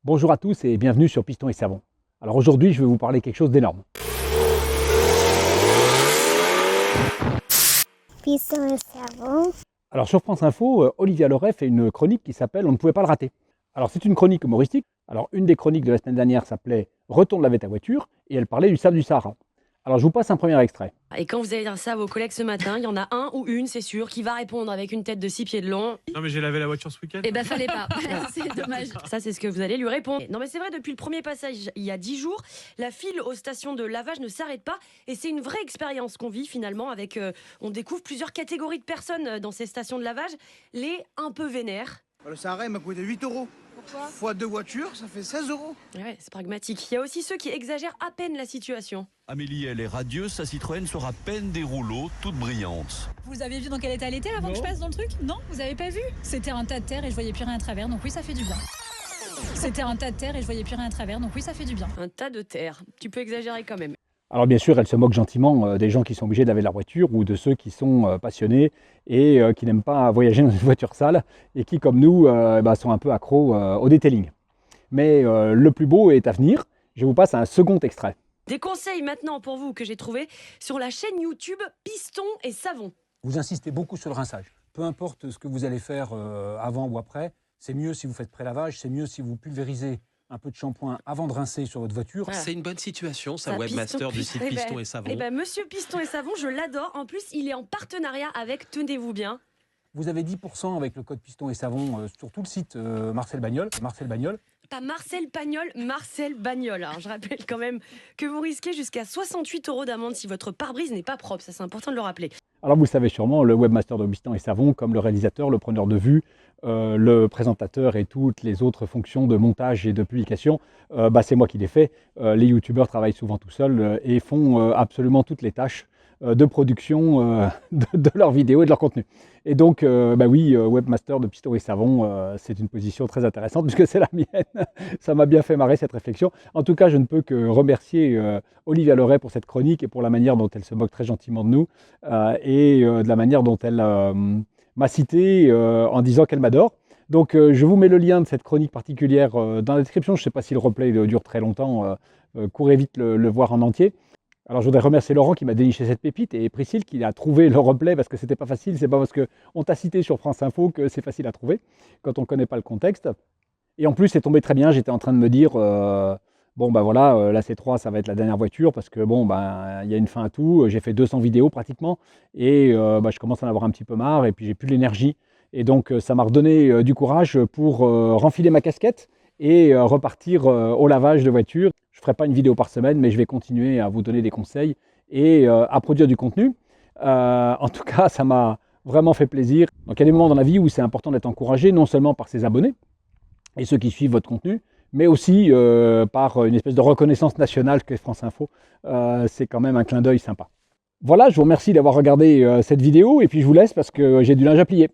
Bonjour à tous et bienvenue sur Piston et Savon. Alors aujourd'hui, je vais vous parler quelque chose d'énorme. Piston et Savon. Alors sur France Info, Olivia Loret fait une chronique qui s'appelle « On ne pouvait pas le rater ». Alors c'est une chronique humoristique. Alors une des chroniques de la semaine dernière s'appelait « Retourne laver ta voiture » et elle parlait du sable du Sahara. Alors je vous passe un premier extrait. Et quand vous allez dire ça à vos collègues ce matin, il y en a un ou une, c'est sûr, qui va répondre avec une tête de 6 pieds de long. Non mais j'ai lavé la voiture ce week-end. Eh ben fallait pas, c'est dommage. Ça c'est ce que vous allez lui répondre. Non mais c'est vrai, depuis le premier passage il y a 10 jours, la file aux stations de lavage ne s'arrête pas et c'est une vraie expérience qu'on vit finalement avec, on découvre plusieurs catégories de personnes dans ces stations de lavage. Les un peu vénères. Le Sahara il m'a coûté 8 €. Pourquoi ? Fois 2 voitures, ça fait 16 €. Ouais, c'est pragmatique. Il y a aussi ceux qui exagèrent à peine la situation. Amélie, elle est radieuse, sa Citroën sort à peine des rouleaux, toute brillante. Vous avez vu dans quel état elle était avant que je passe dans le truc? Non, vous avez pas vu? C'était un tas de terre et je voyais plus rien à travers, donc oui, ça fait du bien. C'était un tas de terre et je voyais plus rien à travers, donc oui, ça fait du bien. Un tas de terre. Tu peux exagérer quand même. Alors bien sûr, elle se moque gentiment des gens qui sont obligés de laver leur voiture ou de ceux qui sont passionnés et qui n'aiment pas voyager dans une voiture sale et qui, comme nous, sont un peu accros au detailing. Mais le plus beau est à venir. Je vous passe un second extrait. Des conseils maintenant pour vous que j'ai trouvé sur la chaîne YouTube Piston et Savon. Vous insistez beaucoup sur le rinçage. Peu importe ce que vous allez faire avant ou après, c'est mieux si vous faites pré-lavage, c'est mieux si vous pulvérisez un peu de shampoing avant de rincer sur votre voiture. Voilà. C'est une bonne situation, ça, Ça, webmaster du site Eh ben, Piston et Savon. Eh ben, Monsieur Piston et Savon, je l'adore. En plus, il est en partenariat avec, tenez-vous bien, Vous avez 10% avec le code Piston et Savon sur tout le site Marcel Bagnol. pas Marcel Pagnol, Marcel Bagnol. Alors, je rappelle quand même que vous risquez jusqu'à 68 € d'amende si votre pare-brise n'est pas propre. Ça, c'est important de le rappeler. Alors vous savez sûrement, le webmaster de Piston et Savon, comme le réalisateur, le preneur de vue, le présentateur et toutes les autres fonctions de montage et de publication, c'est moi qui les fais. Les youtubeurs travaillent souvent tout seuls et font absolument toutes les tâches de production de leurs vidéos et de leur contenu. Et donc, webmaster de Piston et Savon, c'est une position très intéressante puisque c'est la mienne. Ça m'a bien fait marrer cette réflexion. En tout cas, je ne peux que remercier Olivia Loret pour cette chronique et pour la manière dont elle se moque très gentiment de nous et de la manière dont elle m'a cité en disant qu'elle m'adore. Donc, je vous mets le lien de cette chronique particulière dans la description. Je ne sais pas si le replay dure très longtemps. Courez vite le voir en entier. Alors je voudrais remercier Laurent qui m'a déniché cette pépite et Priscille qui a trouvé le replay parce que c'était pas facile, c'est pas parce qu'on t'a cité sur France Info que c'est facile à trouver quand on ne connaît pas le contexte. Et en plus c'est tombé très bien, j'étais en train de me dire la C3 ça va être la dernière voiture parce que il y a une fin à tout, j'ai fait 200 vidéos pratiquement et je commence à en avoir un petit peu marre et puis j'ai plus l'énergie et donc ça m'a redonné du courage pour renfiler ma casquette et repartir au lavage de voiture. Je ne ferai pas une vidéo par semaine, mais je vais continuer à vous donner des conseils et à produire du contenu. En tout cas, ça m'a vraiment fait plaisir. Donc il y a des moments dans la vie où c'est important d'être encouragé, non seulement par ses abonnés et ceux qui suivent votre contenu, mais aussi par une espèce de reconnaissance nationale qu'est France Info. C'est quand même un clin d'œil sympa. Voilà, je vous remercie d'avoir regardé cette vidéo et puis je vous laisse parce que j'ai du linge à plier.